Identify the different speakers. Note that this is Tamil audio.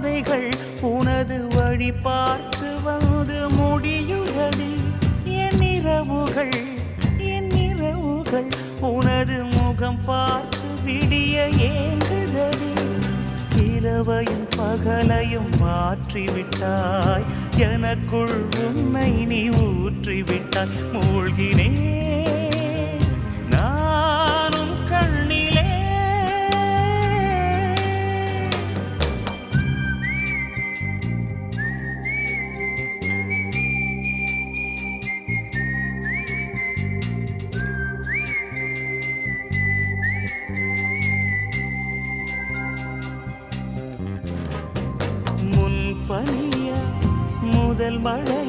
Speaker 1: பாதைகள் உனது வழி பார்த்து வந்து முடியுதடி. என் இரவுகள் உனது முகம் பார்த்து விடிய ஏங்குதடி. இரவையும் பகலையும் மாற்றிவிட்டாய், எனக்குள் உன்னை நீ ஊற்றிவிட்டாய். மூழ்கினேன் நானும் கண்ணிலே. பனிய முதல் மழை